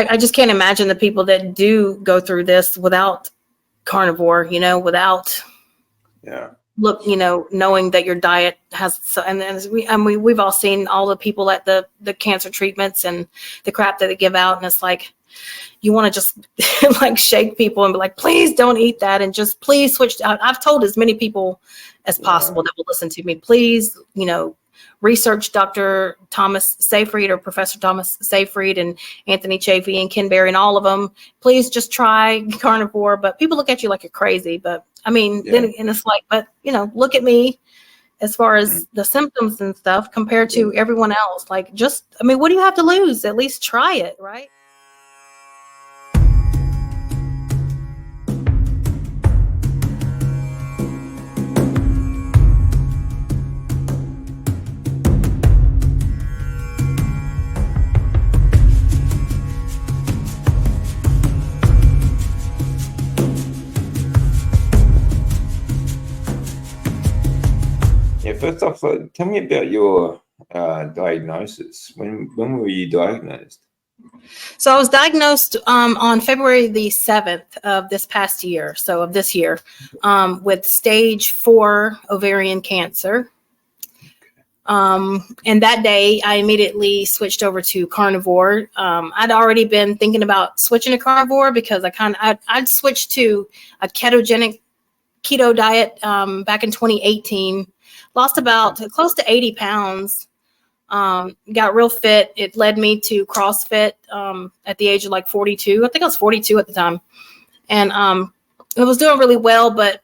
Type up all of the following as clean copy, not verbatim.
I just can't imagine the people that do go through this without carnivore, without knowing that your diet has, and then we've all seen all the people at the cancer treatments and the crap that they give out. And it's like, you want to just like shake people and be like, please don't eat that. And just please switch. I've told as many people as possible that will listen to me, please, research Dr. Thomas Seyfried or Professor Thomas Seyfried and Anthony Chafee and Ken Berry and all of them. Please just try carnivore. But people look at you like you're crazy. But I mean, then and it's like, but look at me as far as the symptoms and stuff compared to everyone else. Like, what do you have to lose? At least try it, right? First off, tell me about your diagnosis. When were you diagnosed? So I was diagnosed on February the 7th of this past year, so of this year, with stage 4 ovarian cancer. And that day, I immediately switched over to carnivore. I'd already been thinking about switching to carnivore because I'd switched to a keto diet back in 2018. Lost about close to 80 pounds, got real fit. It led me to CrossFit at the age of like 42. I think I was 42 at the time. And I was doing really well, but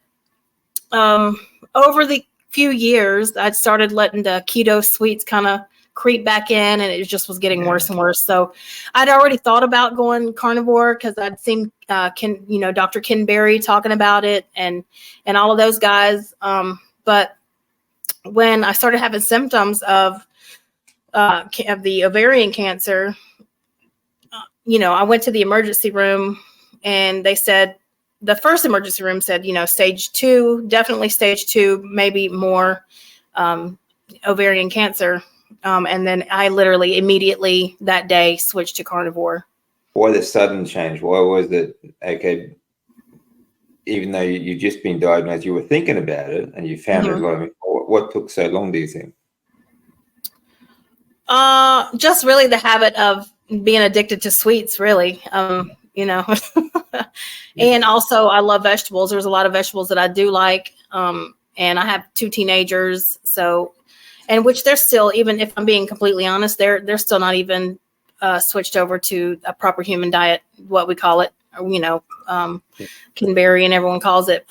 over the few years, I'd started letting the keto sweets kind of creep back in, and it just was getting worse and worse. So I'd already thought about going carnivore because I'd seen Dr. Ken Berry talking about it and all of those guys. But when I started having symptoms of the ovarian cancer, I went to the emergency room and they said, the first emergency room said, stage 2, definitely stage 2, maybe more ovarian cancer. And then I literally immediately that day switched to carnivore. Why the sudden change? Why was it, okay, even though you've just been diagnosed, you were thinking about it and you found it? What took so long, do you think? Just really the habit of being addicted to sweets, really. And also I love vegetables. There's a lot of vegetables that I do like. And I have 2 teenagers. So, and which they're still, even if I'm being completely honest, they're still not even switched over to a proper human diet, what we call it, Ken Berry and everyone calls it.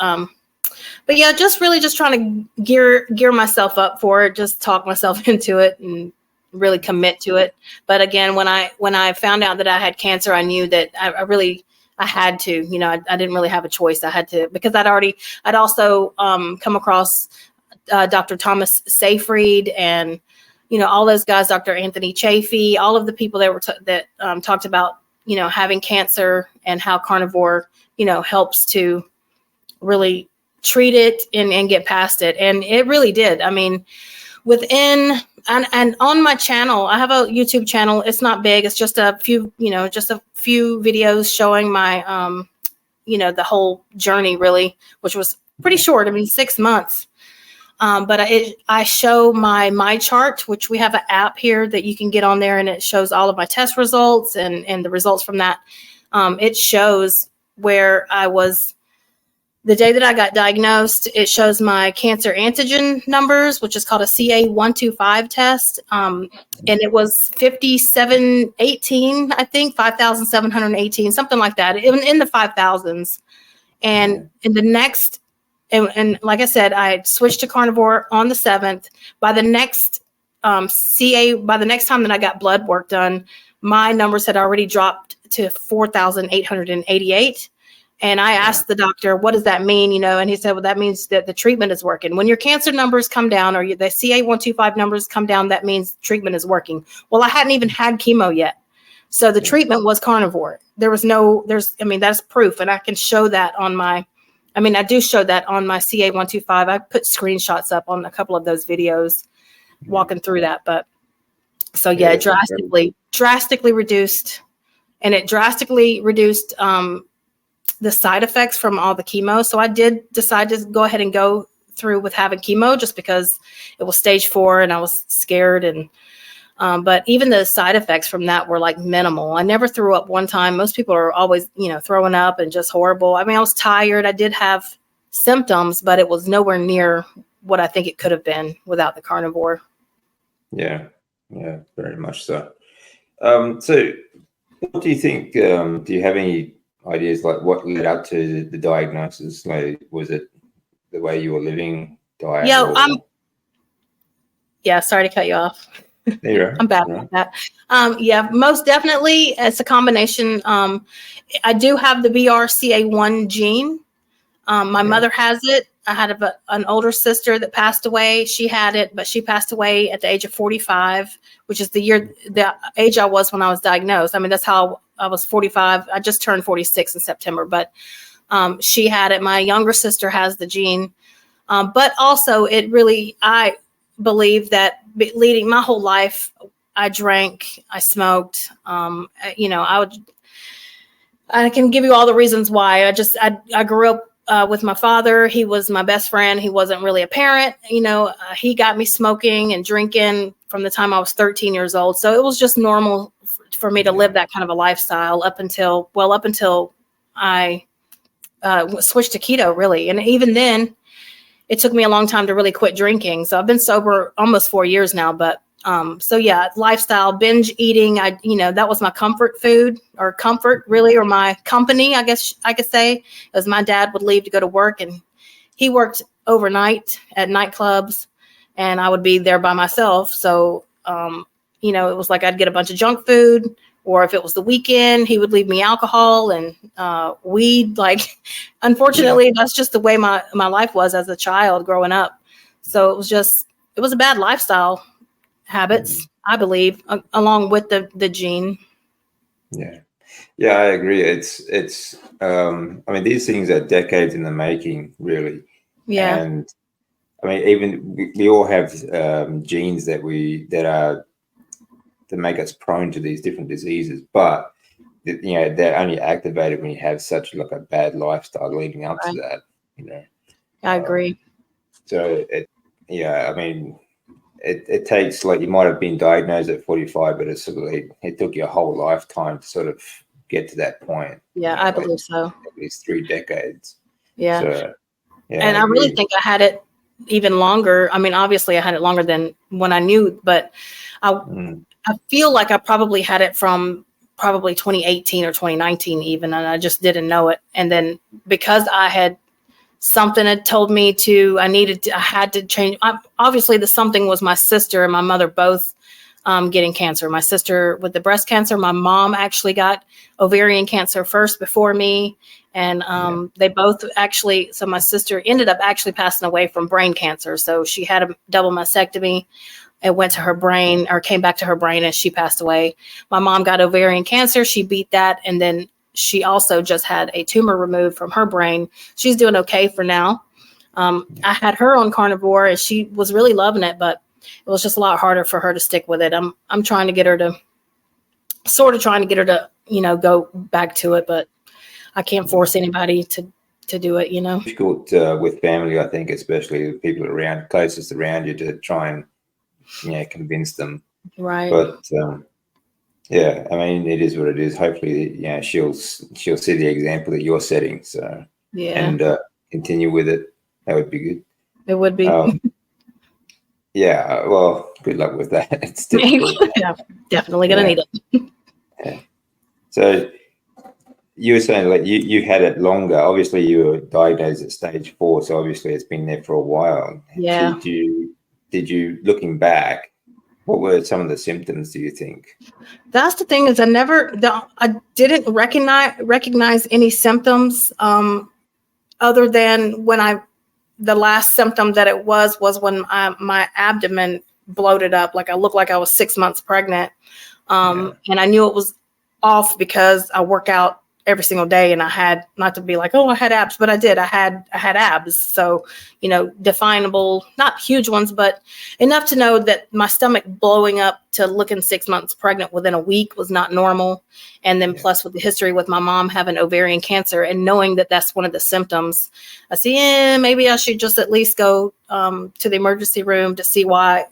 But yeah, just trying to gear myself up for it, just talk myself into it and really commit to it. But again, when I found out that I had cancer, I knew that I had to, I didn't really have a choice. I had to, because I'd also come across Dr. Thomas Seyfried and, all those guys, Dr. Anthony Chafee, all of the people that talked about, having cancer and how carnivore, helps to really treat it and get past it. And it really did. I mean, and on my channel, I have a YouTube channel. It's not big. It's just a few videos showing my, the whole journey really, which was pretty short. I mean, 6 months. But I show my chart, which we have an app here that you can get on there, and it shows all of my test results and the results from that. It shows where I was the day that I got diagnosed. It shows my cancer antigen numbers, which is called a CA125 test. And it was 5718, I think, 5,718, something like that, in the 5,000s. And in the next, and like I said, I switched to carnivore on the 7th. By the next by the next time that I got blood work done, my numbers had already dropped to 4,888. And I asked the doctor, what does that mean? And he said, well, that means that the treatment is working. When your cancer numbers come down or the CA125 numbers come down, that means treatment is working. Well, I hadn't even had chemo yet. So the treatment was carnivore. That's proof. And I can show that I do show that on my CA125. I put screenshots up on a couple of those videos walking through that. But so yeah, drastically reduced and it drastically reduced the side effects from all the chemo. So I did decide to go ahead and go through with having chemo just because it was stage 4 and I was scared. And but even the side effects from that were like minimal. I never threw up one time. Most people are always, throwing up and just horrible. I mean, I was tired. I did have symptoms, but it was nowhere near what I think it could have been without the carnivore. Yeah, very much so. So what do you think? Do you have any ideas like what led up to the diagnosis? Like, was it the way you were living, diet? Yeah, sorry to cut you off. There I'm bad at that. Yeah, most definitely. It's a combination. I do have the BRCA1 gene. My mother has it. I had an older sister that passed away. She had it, but she passed away at the age of 45, which is the age I was when I was diagnosed. I mean, that's how I was 45. I just turned 46 in September, but she had it. My younger sister has the gene. But also I believe that leading my whole life, I drank, I smoked, I can give you all the reasons why. I grew up with my father. He was my best friend. He wasn't really a parent. He got me smoking and drinking from the time I was 13 years old. So it was just normal for me to live that kind of a lifestyle up until I switched to keto, really. And even then, it took me a long time to really quit drinking. So I've been sober almost 4 years now, but lifestyle, binge eating, that was my comfort food, or comfort really, or my company, I guess I could say, as my dad would leave to go to work, and he worked overnight at nightclubs and I would be there by myself. So, it was like I'd get a bunch of junk food, or if it was the weekend, he would leave me alcohol and weed. Like, unfortunately, that's just the way my life was as a child growing up. So it was a bad lifestyle habits, I believe, along with the gene. Yeah, I agree. It's I mean, these things are decades in the making, really. Yeah. And I mean, even we all have genes that make us prone to these different diseases, but they're only activated when you have such like a bad lifestyle leading up to that. I agree. So I mean, it takes, like, you might have been diagnosed at 45, but it took you a whole lifetime to sort of get to that point. Yeah, I believe so. At least 3 decades. Yeah. So, and I really think I had it even longer. I mean, obviously I had it longer than when I knew, but I feel like I probably had it from probably 2018 or 2019 even, and I just didn't know it. And then because something had told me I had to change. Obviously the something was my sister and my mother both getting cancer. My sister with the breast cancer, my mom actually got ovarian cancer first before me. And they both so my sister ended up actually passing away from brain cancer. So she had a double mastectomy. It went to her brain, or came back to her brain, and she passed away. My mom got ovarian cancer. She beat that. And then she also just had a tumor removed from her brain. She's doing okay for now. I had her on carnivore and she was really loving it, but it was just a lot harder for her to stick with it. I'm trying to get her to go back to it, but I can't force anybody to do it, Difficult with family, I think, especially the people closest around you, to try and convince them. Right. But I mean, it is what it is. Hopefully, she'll see the example that you're setting. So and continue with it. That would be good. It would be. Well, good luck with that. It's difficult. Yeah, definitely gonna need it. Yeah. So you were saying, like, you had it longer. Obviously, you were diagnosed at stage 4, so obviously it's been there for a while. Yeah. Did you, looking back, what were some of the symptoms, do you think? That's the thing, is I didn't recognize any symptoms other than the last symptom that it was when my abdomen bloated up. Like, I looked like I was 6 months pregnant. And I knew it was off because I work out every single day. And I had, not to be like, oh, I had abs, but I did. I had abs. So, definable, not huge ones, but enough to know that my stomach blowing up to looking 6 months pregnant within a week was not normal. And then plus with the history with my mom having ovarian cancer and knowing that that's one of the symptoms, I said, maybe I should just at least go to the emergency room to see why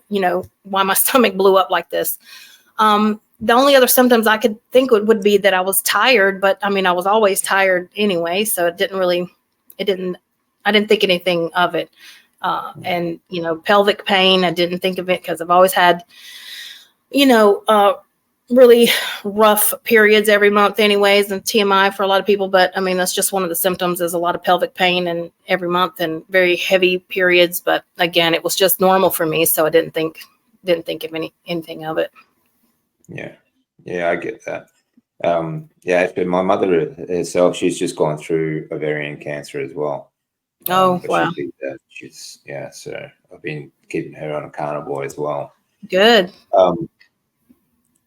my stomach blew up like this. The only other symptoms I could think would be that I was tired, but I mean, I was always tired anyway. So I didn't think anything of it. And, pelvic pain, I didn't think of it because I've always had, really rough periods every month anyways, and TMI for a lot of people. But I mean, that's just one of the symptoms is a lot of pelvic pain and every month and very heavy periods. But again, it was just normal for me. So I didn't think of anything of it. Yeah, I get that. Actually, my mother herself, she's just gone through ovarian cancer as well. Oh, wow. So I've been keeping her on a carnivore as well. Good.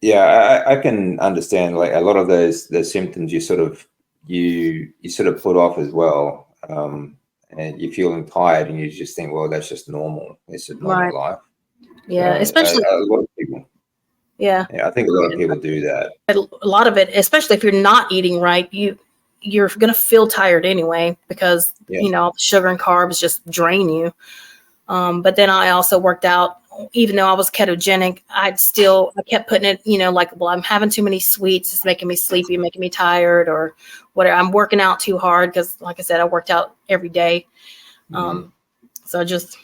I can understand like a lot of the symptoms you sort of put off as well. And you're feeling tired and you just think, well, that's just normal. It's just normal life. Yeah, especially a lot of people. Yeah, I think a lot of people do that. A lot of it, especially if you're not eating right, you're going to feel tired anyway because, all the sugar and carbs just drain you. But then I also worked out, even though I was ketogenic, I kept putting it, well, I'm having too many sweets. It's making me sleepy, making me tired or whatever. I'm working out too hard because, like I said, I worked out every day. So I just...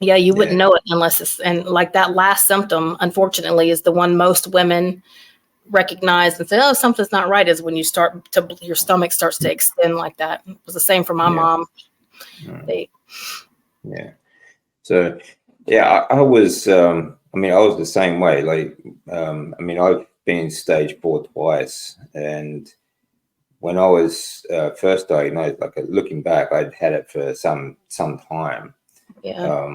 Yeah, you wouldn't know it unless and like that last symptom, unfortunately, is the one most women recognize and say, oh, something's not right, is when your stomach starts to extend like that. It was the same for my mom. So, I was, I was the same way. Like, I've been stage 4 twice. And when I was first diagnosed, like looking back, I'd had it for some time. Yeah.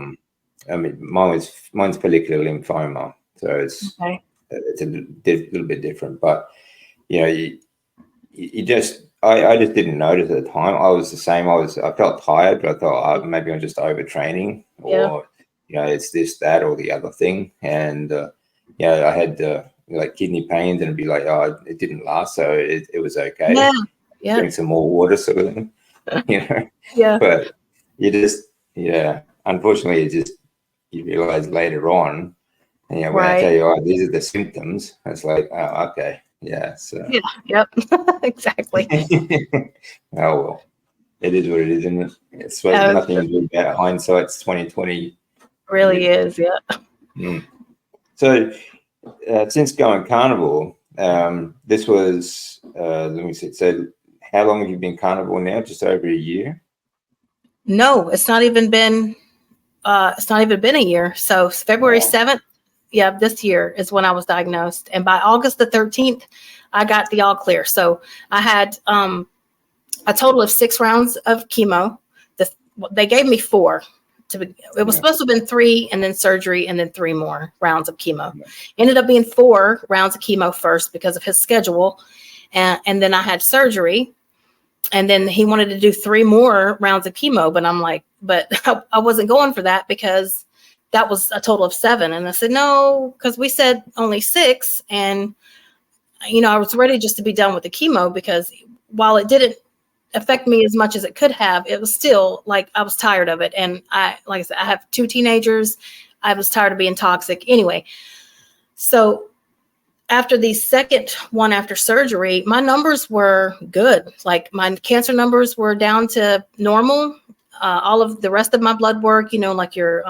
Mine's follicular lymphoma, so it's a little bit different. But I just didn't notice at the time. I was the same. I felt tired, but I thought maybe I'm just overtraining, or it's this, that, or the other thing. And I had like kidney pains, and it'd be like, oh, it didn't last, so it was okay. Drink some more water, sort of thing. But you just unfortunately, you realize later on, and when I tell you, oh, these are the symptoms, it's like, oh, okay, so exactly. Oh well, it is what it is, isn't it? It's nothing to do about hindsight. It's 2020. Really is, So, since going carnivore, this was let me see. So, how long have you been carnivore now? Just over a year? No, it's not even been a year. So February 7th, this year is when I was diagnosed. And by August the 13th, I got the all clear. So I had a total of 6 rounds of chemo. They gave me 4. It was supposed to have been 3 and then surgery and then 3 more rounds of chemo. Ended up being 4 rounds of chemo first because of his schedule. And then I had surgery. And then he wanted to do 3 more rounds of chemo, but I'm like, but I wasn't going for that because that was a total of 7. And I said, no, because we said only 6. And, I was ready just to be done with the chemo because while it didn't affect me as much as it could have, it was still like, I was tired of it. And like I said, I have 2 teenagers. I was tired of being toxic anyway. So after the second one after surgery, my numbers were good. Like my cancer numbers were down to normal. All of the rest of my blood work, like your,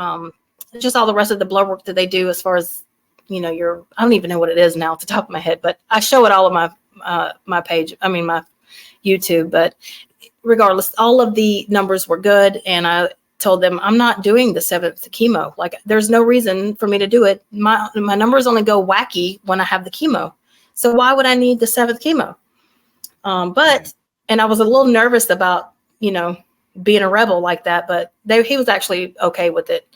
just all the rest of the blood work that they do as far as, I don't even know what it is now off the top of my head, but I show it all on my page. My YouTube, but regardless, all of the numbers were good. And I told them, I'm not doing the 7th chemo. Like there's no reason for me to do it. My numbers only go wacky when I have the chemo. So why would I need the 7th chemo? And I was a little nervous about, being a rebel like that, but he was actually okay with it.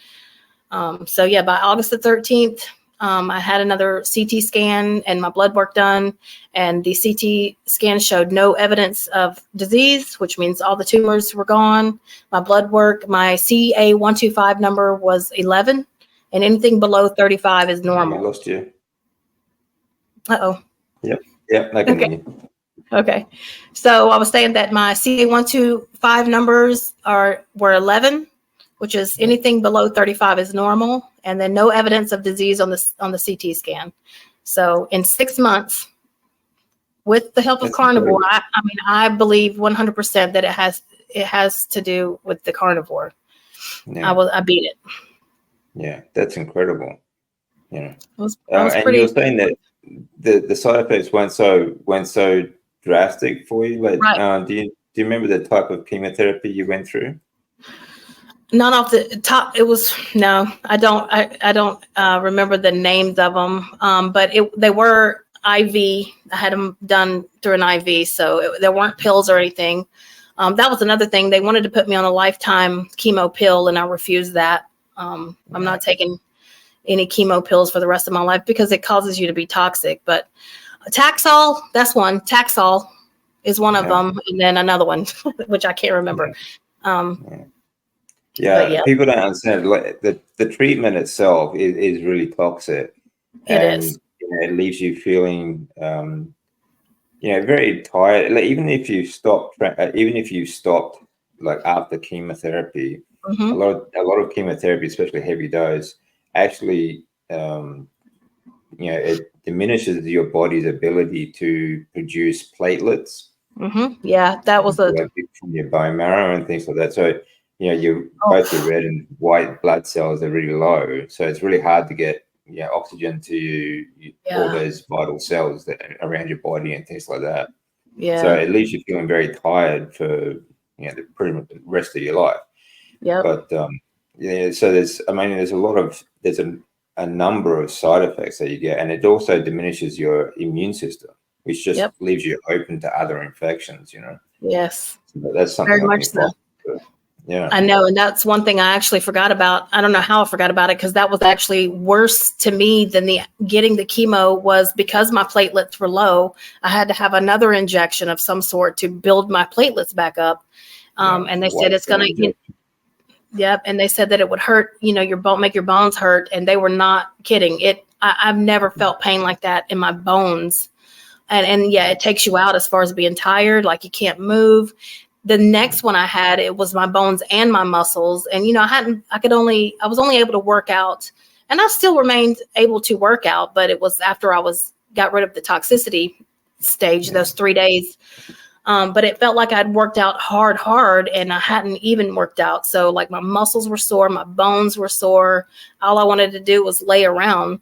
By August the 13th, I had another CT scan and my blood work done, and the CT scan showed no evidence of disease, which means all the tumors were gone. My blood work, my CA125 number was 11, and anything below 35 is We normal. lost you. Uh-oh. Yep. Yep. I can Okay. hear you. Okay. So I was saying that my CA125 numbers were 11, which is anything below 35 is normal, and then no evidence of disease on the CT scan. So in 6 months, with the help of That's carnivore, incredible. I mean, I believe 100% that it has to do with the carnivore. Yeah. I beat it. Yeah. That's incredible. Yeah. I was And pretty you were saying that the side effects weren't so drastic for you. Like, right. do you remember the type of chemotherapy you went through? Not off the top. It was no. I don't remember the names of them. But they were IV. I had them done through an IV, so there weren't pills or anything. That was another thing. They wanted to put me on a lifetime chemo pill, and I refused that. I'm not taking any chemo pills for the rest of my life because it causes you to be toxic. But Taxol, that's one. Taxol is one of them, and then another one, which I can't remember. Yeah, people don't understand. Like the treatment itself is really toxic, and it leaves you feeling, very tired. Like, even if you stopped, like after chemotherapy, a lot of chemotherapy, especially heavy dose, actually, it diminishes your body's ability to produce platelets. Yeah, that was from your bone marrow and things like that. So, both your red and white blood cells are really low. So it's really hard to get oxygen to all those vital cells that are around your body and things like that. Yeah. So it leaves you feeling very tired for pretty much the rest of your life. Yeah. But so there's a number of side effects that you get, and it also diminishes your immune system, which just leaves you open to other infections. Yes. So that's something very much so. Yeah, I know, and that's one thing I actually forgot about. I don't know how I forgot about it, because that was actually worse to me than getting the chemo. Was because my platelets were low. I had to have another injection of some sort to build my platelets back up. And they said it's going to. Yep, and they said that it would hurt, your bone, make your bones hurt, and they were not kidding. I've never felt pain like that in my bones, and yeah, it takes you out as far as being tired, like you can't move. The next one I had, it was my bones and my muscles, and I was only able to work out, and I still remained able to work out, but it was after I got rid of the toxicity stage, those 3 days. But it felt like I'd worked out hard, and I hadn't even worked out. So like my muscles were sore, my bones were sore. All I wanted to do was lay around.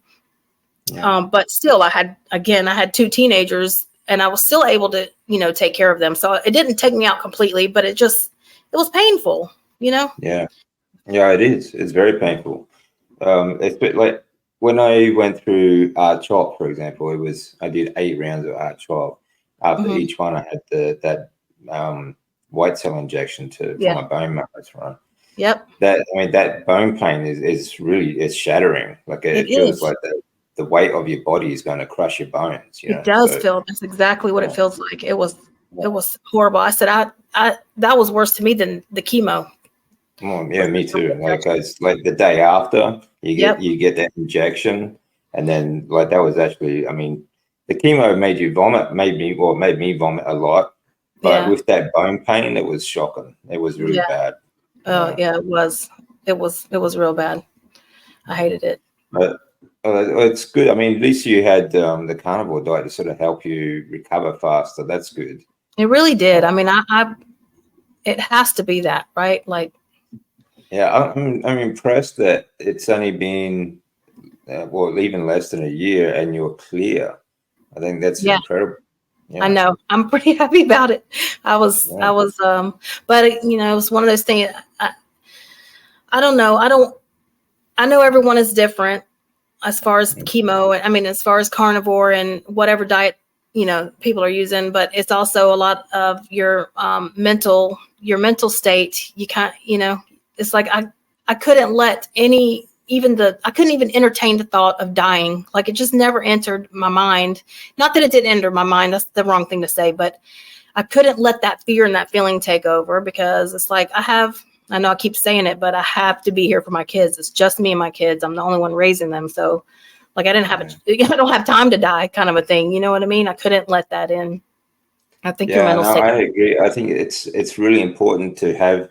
But still, I had 2 teenagers, and I was still able to, take care of them. So it didn't take me out completely, but it was painful, Yeah. Yeah, it is. It's very painful. It's a bit like when I went through CHOP, for example, I did 8 rounds of CHOP. After each one, I had that white cell injection for my bone marrows, right? Yep. That bone pain is shattering. Like it feels like the weight of your body is going to crush your bones. It does feel. That's exactly what it feels like. It was horrible. I said, that was worse to me than the chemo. Oh, yeah, me too. Like it's like the day after you get that injection, and then like that was actually, the chemo made me vomit a lot, but with that bone pain, it was shocking. It was really bad. Oh yeah, it was. It was real bad. I hated it. But it's good. At least you had the carnivore diet to sort of help you recover faster. That's good. It really did. It has to be that, right? Like. Yeah, I'm impressed that it's only been even less than a year, and you're clear. I think that's incredible. Yeah. I know. I'm pretty happy about it. But it was one of those things. I don't know. I know everyone is different as far as chemo. As far as carnivore and whatever diet, people are using, but it's also a lot of your mental state. You can't, it's like I couldn't let any I couldn't even entertain the thought of dying. Like, it just never entered my mind. Not that it didn't enter my mind. That's the wrong thing to say, but I couldn't let that fear and that feeling take over, because it's like, I know I keep saying it, but I have to be here for my kids. It's just me and my kids. I'm the only one raising them. So like, I don't have time to die, kind of a thing. You know what I mean? I couldn't let that in. I think your mental state. I agree. I think it's really important to have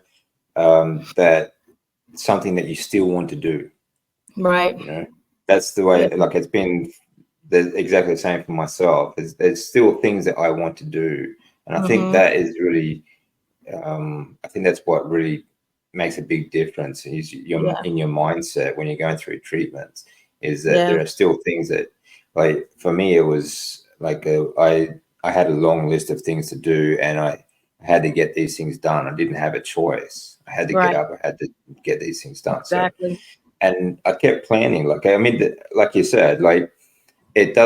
that something that you still want to do. Right. You know, that's the way. Like, it's been exactly the same for myself. There's still things that I want to do, and I think that is really. I think that's what really makes a big difference in your mindset when you're going through treatments. Is that there are still things that, like, for me, it was like I had a long list of things to do, and I had to get these things done. I didn't have a choice. I had to get up. I had to get these things done. Exactly. So, and I kept planning. Like, I mean, like you said, like, it's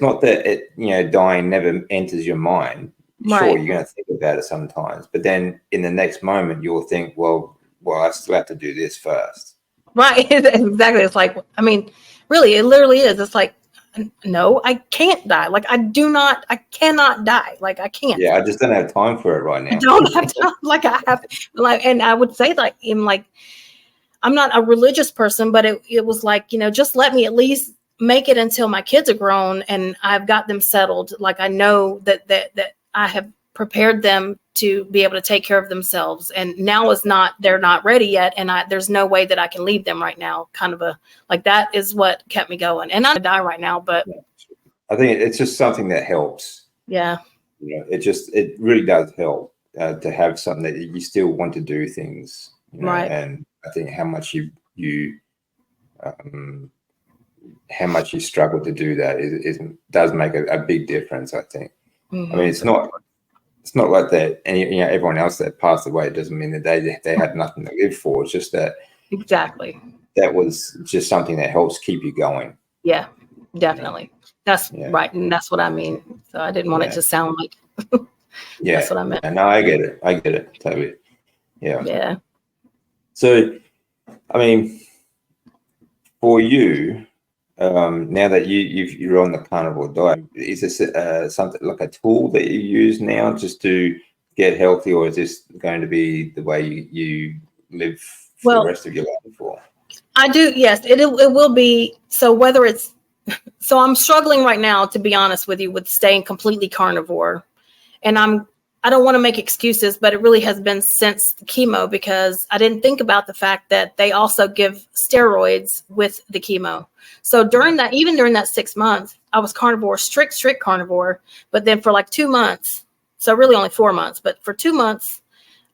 not that dying never enters your mind. Sure, you're going to think about it sometimes, but then in the next moment, you'll think, well, I still have to do this first. Right. Exactly. It's like, I mean, really, it literally is. It's like, no, I can't die. Like, I cannot die. Like, I can't. Yeah, I just don't have time for it right now. I don't have time. Like, I have, like, and I would say, like, I'm not a religious person, but it was like, just let me at least make it until my kids are grown and I've got them settled. Like, I know that I have prepared them to be able to take care of themselves. And now they're not ready yet. And there's no way that I can leave them right now. Kind of that is what kept me going. And I'm gonna die right now, but I think it's just something that helps. Yeah. It really does help to have something that you still want to do things. Right. And I think how much how much you struggle to do that does make a big difference, I think. I mean, it's not like that. And everyone else that passed away, it doesn't mean that they had nothing to live for. It's just that exactly that was just something that helps keep you going. Yeah, definitely. That's right, and that's what I mean. So I didn't want it to sound like. That's what I meant. No, I get it totally. Yeah. So, I mean, for you. Now that you're on the carnivore diet, is this something like a tool that you use now just to get healthy, or is this going to be the way you live for the rest of your life? Or I do, yes, it will be. So I'm struggling right now, to be honest with you, with staying completely carnivore, and I don't want to make excuses, but it really has been since the chemo, because I didn't think about the fact that they also give steroids with the chemo. So during that 6 months, I was carnivore, strict carnivore. But then for like 2 months, so really only 4 months, but for 2 months,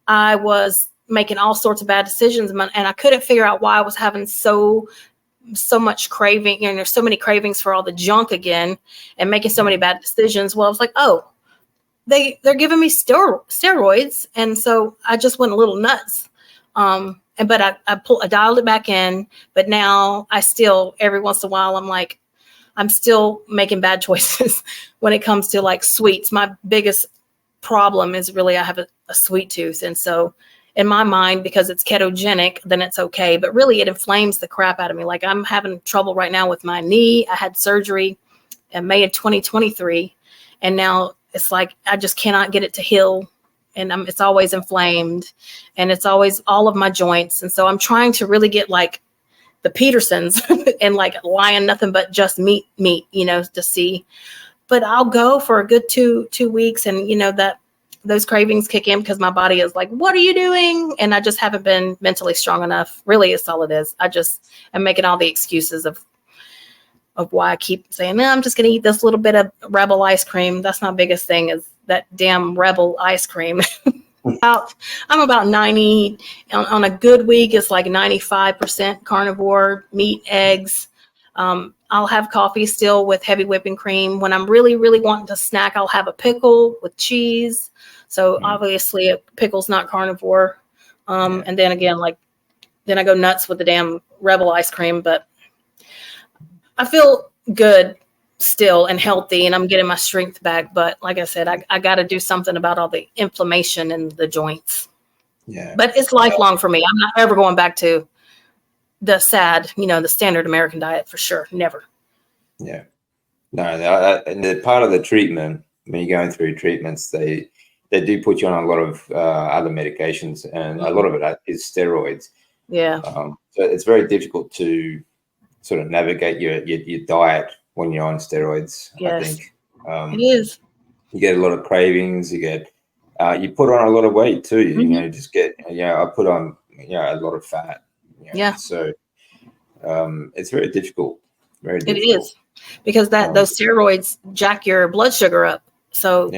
I was making all sorts of bad decisions. And I couldn't figure out why I was having so much craving. There's so many cravings for all the junk again and making so many bad decisions. Well, I was like, oh, they're giving me steroids. And so I just went a little nuts. But I dialed it back in, but now I still, every once in a while, I'm still making bad choices when it comes to like sweets. My biggest problem is really, I have a sweet tooth. And so in my mind, because it's ketogenic, then it's okay. But really it inflames the crap out of me. Like, I'm having trouble right now with my knee. I had surgery in May of 2023. And now it's like, I just cannot get it to heal. And it's always inflamed, and it's always all of my joints. And so I'm trying to really get like the Petersons and like lying nothing but just meat, to see. But I'll go for a good two weeks, and that those cravings kick in because my body is like, what are you doing? And I just haven't been mentally strong enough. Really, is all it is. I just am making all the excuses of why I keep saying, no, I'm just going to eat this little bit of Rebel ice cream. That's my biggest thing, is that damn Rebel ice cream. I'm about 90 on a good week. It's like 95% carnivore, meat, eggs. I'll have coffee still with heavy whipping cream. When I'm really, really wanting to snack, I'll have a pickle with cheese. So obviously a pickle's not carnivore. And then again, then I go nuts with the damn Rebel ice cream, but I feel good still and healthy, and I'm getting my strength back. But like I said, I got to do something about all the inflammation in the joints. Yeah. But it's lifelong for me. I'm not ever going back to the SAD, the standard American diet for sure. Never. Yeah. No, and the part of the treatment, when you're going through treatments, they do put you on a lot of other medications, and a lot of it is steroids. Yeah. So it's very difficult to sort of navigate your diet when you're on steroids. Yes. I think It is. you get a lot of cravings. You get you put on a lot of weight too. You just get I put on a lot of fat. Yeah. So it's very difficult. Very It difficult. is, because those steroids jack your blood sugar up. So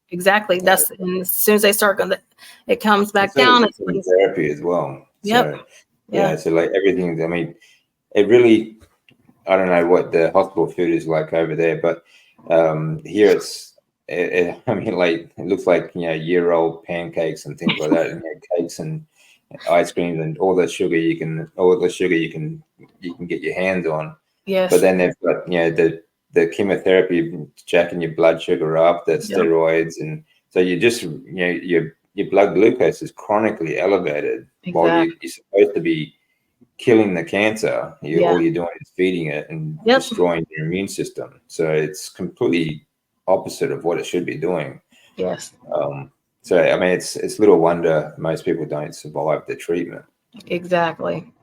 exactly, that's and as soon as they start going, it comes back down. It's therapy as well. Yep. So, so like everything. I mean, it really. I don't know what the hospital food is like over there, but here it's. I mean, like it looks like year-old pancakes and things like that, and cakes and ice creams and all the sugar you can get your hands on. Yes. But then they've got the chemotherapy jacking your blood sugar up, the steroids, and so you just your blood glucose is chronically elevated while you're supposed to be killing the cancer. All you're doing is feeding it and destroying your immune system. So it's completely opposite of what it should be doing. Yes. So I mean, it's little wonder most people don't survive the treatment. Exactly.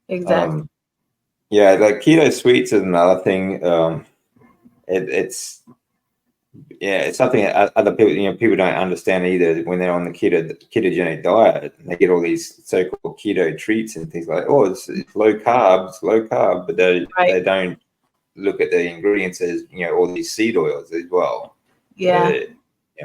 Yeah, like keto sweets is another thing. It's something that other people people don't understand either when they're on the ketogenic diet. They get all these so-called keto treats and things like, it's low carb, but they don't look at the ingredients as all these seed oils as well. Yeah.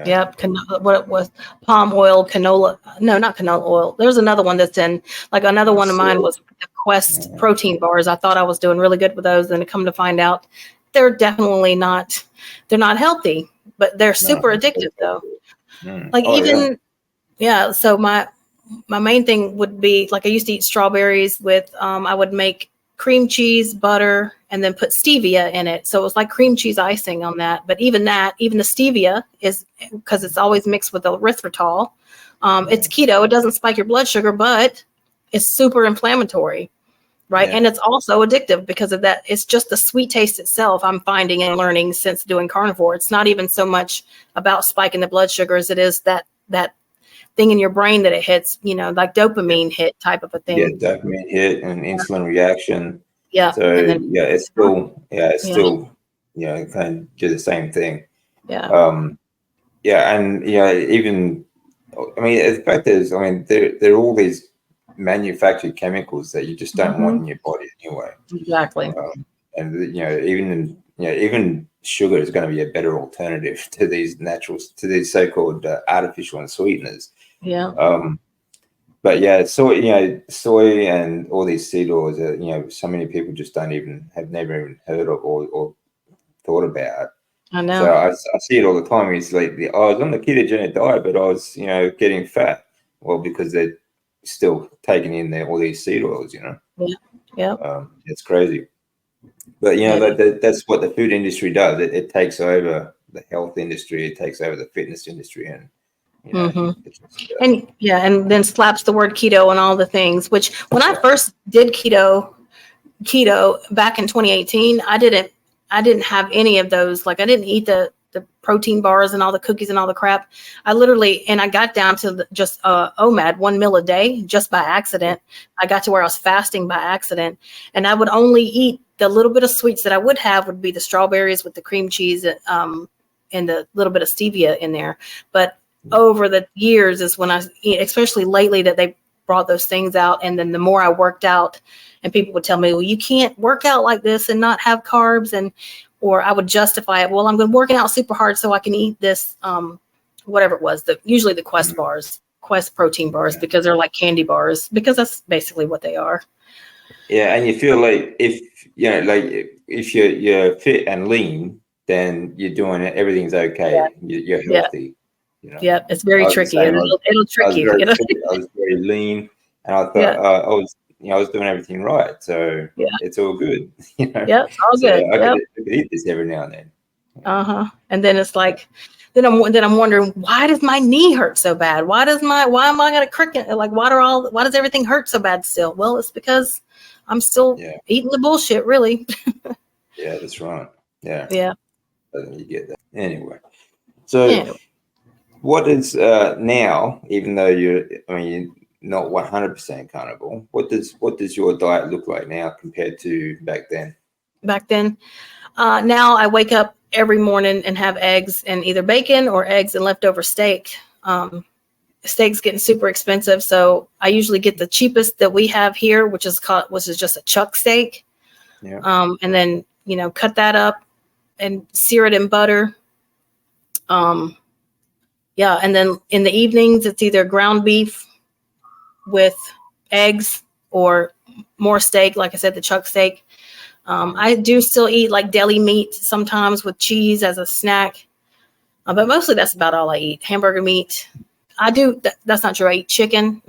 Yep. What it was, palm oil, canola. No, not canola oil. There's another one that's in, like another one of mine was the Quest protein bars. I thought I was doing really good with those. And to come to find out, they're definitely not, they're not healthy, but they're super addictive though. Like so my main thing would be, like, I used to eat strawberries with, I would make cream cheese, butter, and then put stevia in it. So it was like cream cheese icing on that. But even the stevia is, because it's always mixed with erythritol. It's keto. It doesn't spike your blood sugar, but it's super inflammatory, right? And it's also addictive because of that. It's just the sweet taste itself, I'm finding and learning since doing carnivore. It's not even so much about spiking the blood sugar as it is that thing in your brain that it hits, like dopamine hit type of a thing. Yeah, dopamine hit and insulin reaction. Yeah. So it's still kind of do the same thing. Yeah. And even, I mean, the fact is, I mean, there are all these manufactured chemicals that you just don't want in your body anyway. Exactly. And even sugar is going to be a better alternative to these so-called artificial sweeteners. Yeah. But soy and all these seed oils that so many people just have never even heard of or thought about. I know. So I see it all the time. It's like, I was on the ketogenic diet, but I was getting fat. Well, because they're still taking in all these seed oils. Yeah. It's crazy. But that's what the food industry does. It takes over the health industry. It takes over the fitness industry, and and then slaps the word keto on all the things. Which when I first did keto back in 2018, I didn't have any of those. Like, I didn't eat the protein bars and all the cookies and all the crap. I got down to just OMAD, 1 meal a day, just by accident. I got to where I was fasting by accident, and I would only eat the little bit of sweets that I would have would be the strawberries with the cream cheese, and the little bit of stevia in there. But over the years is when especially lately, that they brought those things out. And then the more I worked out, and people would tell me, well, you can't work out like this and not have carbs, or I would justify it. Well, I'm going to work out super hard so I can eat this, whatever it was, usually the Quest bars, Quest protein bars, because they're like candy bars, because that's basically what they are. Yeah. And you feel like if you're fit and lean, then you're doing it. Everything's okay. Yeah. You're healthy. Yeah. It's very tricky. It'll trick you. I was very lean, and I thought I was doing everything right, so it's all good. Yeah, it's all good. I could eat this every now and then. And then it's like, then I'm wondering, why does my knee hurt so bad? Why am I gonna cricket? Like, why does everything hurt so bad still? Well, it's because I'm still eating the bullshit, really. Yeah, that's right. Yeah. Yeah. You get that. Anyway. So what is now, even though you're not 100% carnivore, what does your diet look like now compared to back then? Back then, now I wake up every morning and have eggs and either bacon or eggs and leftover steak. Steak's getting super expensive, so I usually get the cheapest that we have here, which is just a chuck steak. Yeah. And then cut that up and sear it in butter. Yeah, and then in the evenings it's either ground beef with eggs or more steak, like I said, the chuck steak. I do still eat like deli meat sometimes with cheese as a snack, but mostly that's about all I eat. Hamburger meat. I do. That's not true. I eat chicken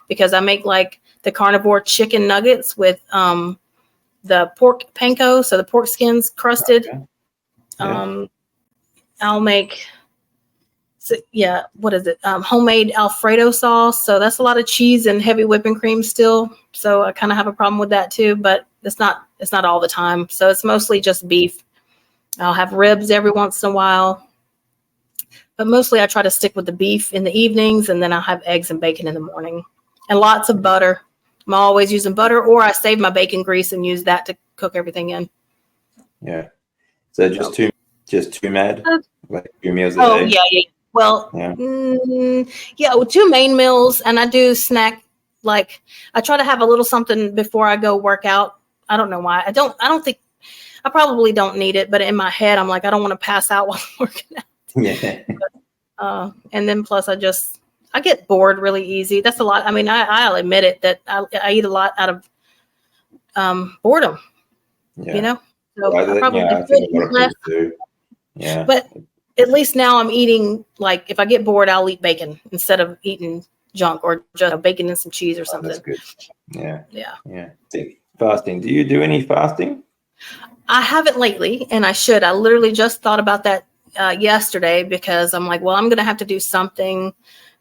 because I make like the carnivore chicken nuggets with the pork panko, so the pork skins crusted. Okay. Yeah. I'll make, what is it? Homemade Alfredo sauce. So that's a lot of cheese and heavy whipping cream still. So I kind of have a problem with that too, but it's not all the time. So it's mostly just beef. I'll have ribs every once in a while, but mostly I try to stick with the beef in the evenings, and then I'll have eggs and bacon in the morning and lots of butter. I'm always using butter, or I save my bacon grease and use that to cook everything in. Yeah. So just two mad, like 2 meals a day? Oh, yeah. Well, with 2 main meals, and I do snack. Like I try to have a little something before I go work out. I don't know why. I don't think I probably don't need it, but in my head, I'm like, I don't want to pass out while I'm working out. Yeah. And then plus I get bored really easy. That's a lot. I mean, I'll admit it that I eat a lot out of boredom. Yeah. So well, I probably I think a lot of people do. Yeah. But at least now I'm eating, like if I get bored, I'll eat bacon instead of eating junk or just bacon and some cheese or something. That's good. Yeah. Yeah. Yeah. Fasting. Do you do any fasting? I haven't lately, and I should. I literally just thought about that yesterday because I'm like, well, I'm going to have to do something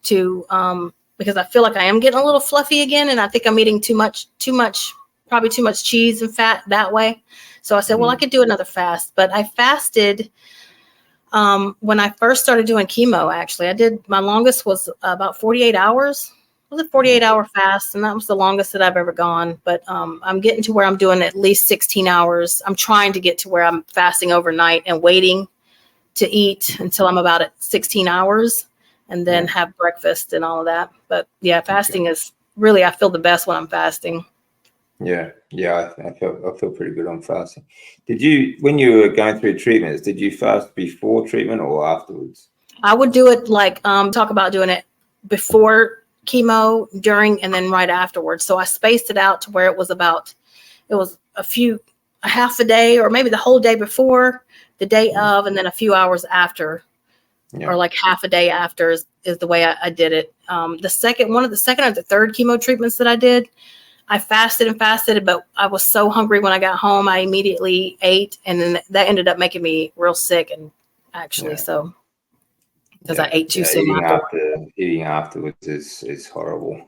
to, because I feel like I am getting a little fluffy again, and I think I'm eating probably too much cheese and fat that way. So I said, well, I could do another fast, but I fasted when I first started doing chemo. Actually, my longest was about 48 hours. It was a 48-hour fast, and that was the longest that I've ever gone. But I'm getting to where I'm doing at least 16 hours. I'm trying to get to where I'm fasting overnight and waiting to eat until I'm about at 16 hours and then have breakfast and all of that. But yeah, fasting is really, I feel the best when I'm fasting. Yeah. I feel pretty good on fasting. When you were going through treatments, did you fast before treatment or afterwards? I would do it like talk about doing it before chemo, during, and then right afterwards. So I spaced it out to where it was a half a day or maybe the whole day before, the day of, and then a few hours after, or like half a day after is the way I did it. The second or the third chemo treatments that I did, I fasted, but I was so hungry when I got home, I immediately ate, and then that ended up making me real sick. And actually, so because I ate too soon. Eating afterwards is horrible.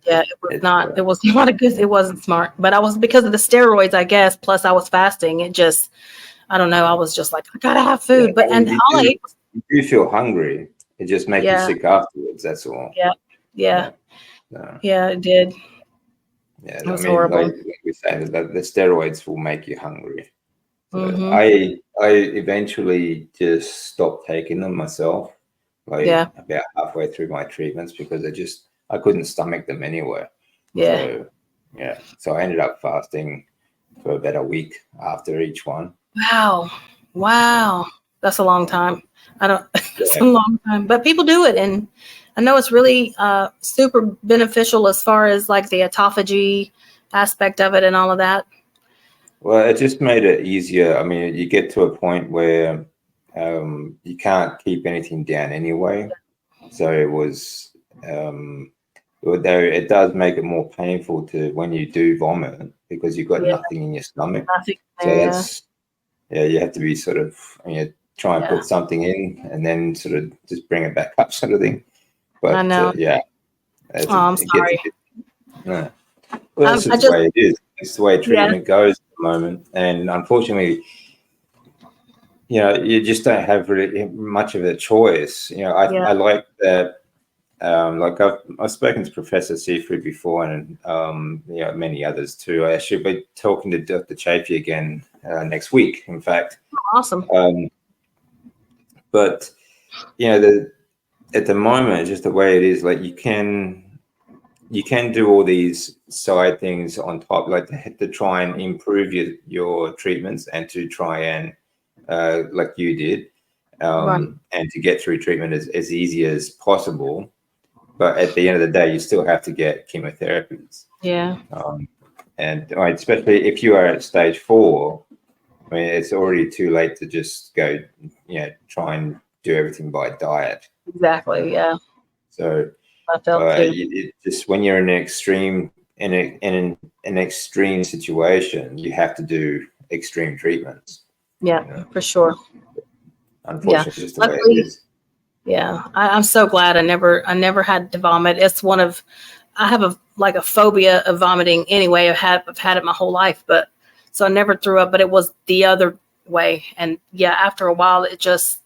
Yeah, it was not a good. It wasn't smart, but because of the steroids, I guess. Plus, I was fasting. It just, I don't know. I was just like, I gotta have food, you do feel hungry. It just makes you sick afterwards. That's all. Yeah, it did. Yeah, it was horrible. Like we say, that the steroids will make you hungry. So I eventually just stopped taking them myself, about halfway through my treatments, because I couldn't stomach them anyway. So I ended up fasting for about a week after each one. Wow. That's a long time. It's a long time, but people do it. And I know it's really super beneficial as far as like the autophagy aspect of it and all of that. Well, it just made it easier. I mean, you get to a point where you can't keep anything down anyway. So it was, although it does make it more painful when you do vomit, because you've got nothing in your stomach. So you have to be sort of, try and put something in and then sort of just bring it back up, sort of thing. But I know. I'm sorry. No. Well, that's just the way it is. It's the way treatment goes at the moment, and unfortunately, you just don't have really much of a choice. I like that. Like I've spoken to Professor Seafood before, and many others too. I should be talking to Dr. Chafee again next week. In fact, awesome. But at the moment, just the way it is, like you can do all these side things on top, like to try and improve your treatments and to try and like you did, and to get through treatment as easy as possible. But at the end of the day, you still have to get chemotherapies. Yeah. And especially if you are at stage 4, I mean, it's already too late to just go, try and do everything by diet. Exactly. Yeah. So I felt too. it just when you're in an extreme situation, you have to do extreme treatments. Yeah, for sure. Unfortunately, it's just the way it is. Yeah, I'm so glad I never had to vomit. It's I have a phobia of vomiting anyway. I've had it my whole life, but so I never threw up, but it was the other way. And yeah, after a while, it just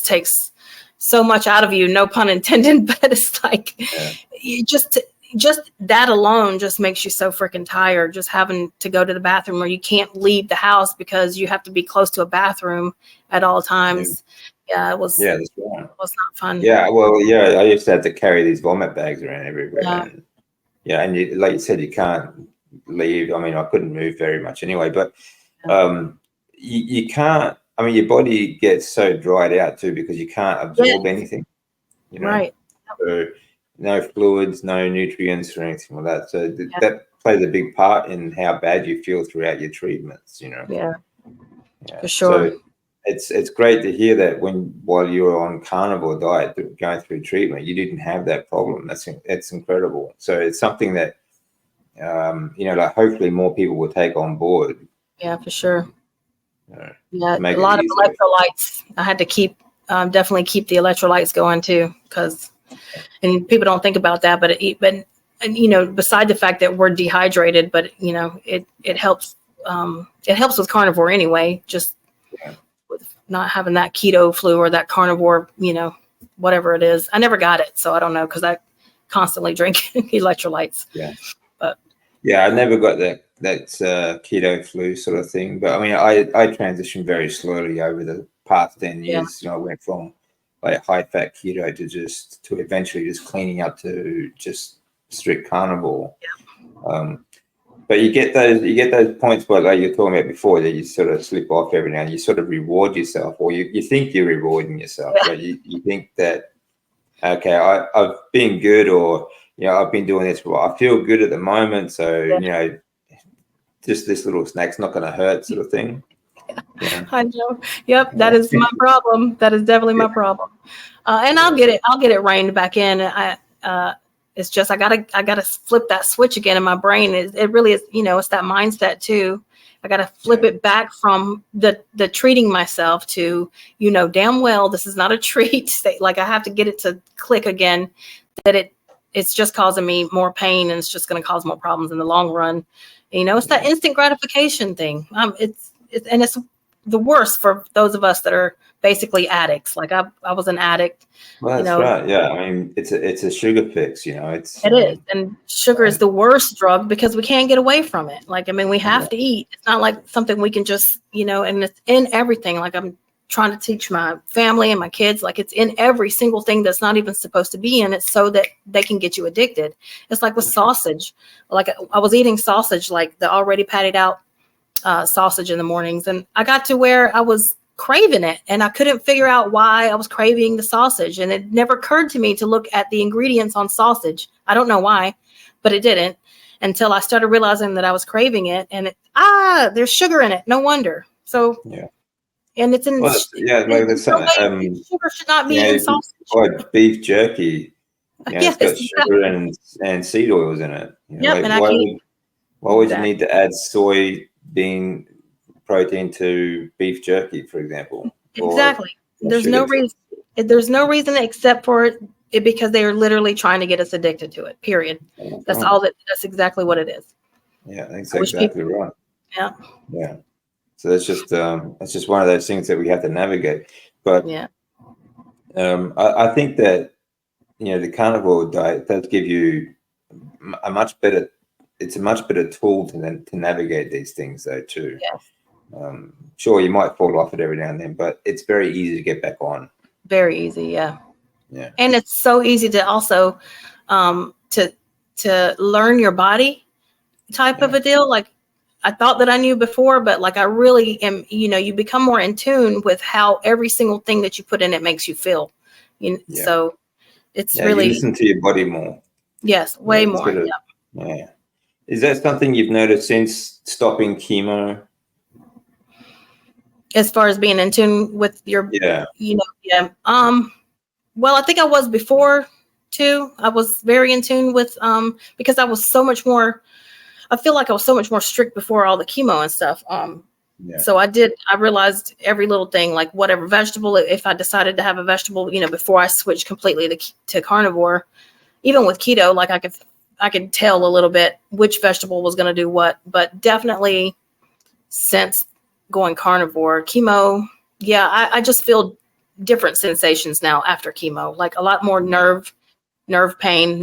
takes so much out of you, no pun intended, but it's like you just that alone just makes you so freaking tired, just having to go to the bathroom, or you can't leave the house because you have to be close to a bathroom at all times. Yeah, it was. Yeah, that's right. It was not fun. Yeah, well, I used to have to carry these vomit bags around everywhere. Yeah. And like you said, you can't leave. I mean, I couldn't move very much anyway, but you can't. I mean, your body gets so dried out too because you can't absorb anything. Right. So no fluids, no nutrients or anything like that. So that plays a big part in how bad you feel throughout your treatments. Yeah, for sure. So it's great to hear that while you were on carnivore diet going through treatment, you didn't have that problem. That's incredible. So it's something that like hopefully more people will take on board. Yeah, for sure. Yeah, a lot of electrolytes. I had to definitely keep the electrolytes going too, and people don't think about that, but beside the fact that we're dehydrated, but it helps. It helps with carnivore anyway, just with not having that keto flu or that carnivore, whatever it is. I never got it, so I don't know because I constantly drink electrolytes. Yeah, but I never got that keto flu sort of thing. But I mean, I transitioned very slowly over the past 10 years. I went from like high fat keto to eventually just cleaning up to just strict carnivore. But you get those points where, like you're talking about before, that you sort of slip off every now and you sort of reward yourself, or you think you're rewarding yourself. But you think that, okay, I've been good, or I've been doing this, but I feel good at the moment, so just this little snack's not going to hurt, sort of thing. I know. Yep, that is my problem. That is definitely my problem. And I'll get it reined back in. It's just I gotta flip that switch again in my brain. It really is, it's that mindset too. I gotta flip it back from the treating myself to, damn well this is not a treat. Like I have to get it to click again that it's just causing me more pain and it's just gonna cause more problems in the long run. It's that instant gratification thing. It's the worst for those of us that are basically addicts. Like I was an addict. Well, that's right. Yeah, I mean, it's a sugar fix. It is, and sugar is the worst drug because we can't get away from it. Like, I mean, we have to eat. It's not like something we can just, and it's in everything. Like I'm trying to teach my family and my kids, like it's in every single thing that's not even supposed to be in it, so that they can get you addicted. It's like with sausage. Like I was eating sausage, like the already patted out sausage in the mornings, and I got to where I was craving it and I couldn't figure out why I was craving the sausage, and it never occurred to me to look at the ingredients on sausage. I don't know why, but it didn't until I started realizing that I was craving it, and there's sugar in it. No wonder. So and it's in like sugar should not be in sausage. Like beef jerky, it's got sugar and seed oils in it. Why would you need to add soybean protein to beef jerky, for example? Exactly. There's no reason. There's no reason except for it because they are literally trying to get us addicted to it. Period. That's all. That's exactly what it is. Yeah, that's I wish exactly people, right. yeah, Yeah. So that's just one of those things that we have to navigate. But yeah, I think that the carnivore diet does give you a much better. It's a much better tool to navigate these things, though, too. yes, Sure, you might fall off it every now and then, but it's very easy to get back on. very easy, yeah. Yeah. And it's so easy to also to learn your body type of a deal. Like I thought that I knew before, but like I really am, you become more in tune with how every single thing that you put in it makes you feel. Yeah. So it's Yeah, you really, listen to your body more. yes, Yeah, way more. Yeah. yeah. Is that something you've noticed since stopping chemo? As far as being in tune with your, Yeah. yeah. Well, I think I was before too. I was very in tune with, because I was so much more, I feel like I was so much more strict before all the chemo and stuff. Yeah. So I realized every little thing, like whatever vegetable, if I decided to have a vegetable, before I switched completely to carnivore, even with keto, like I could tell a little bit which vegetable was going to do what, but definitely since going carnivore, chemo, yeah, I just feel different sensations now after chemo, like a lot more nerve pain,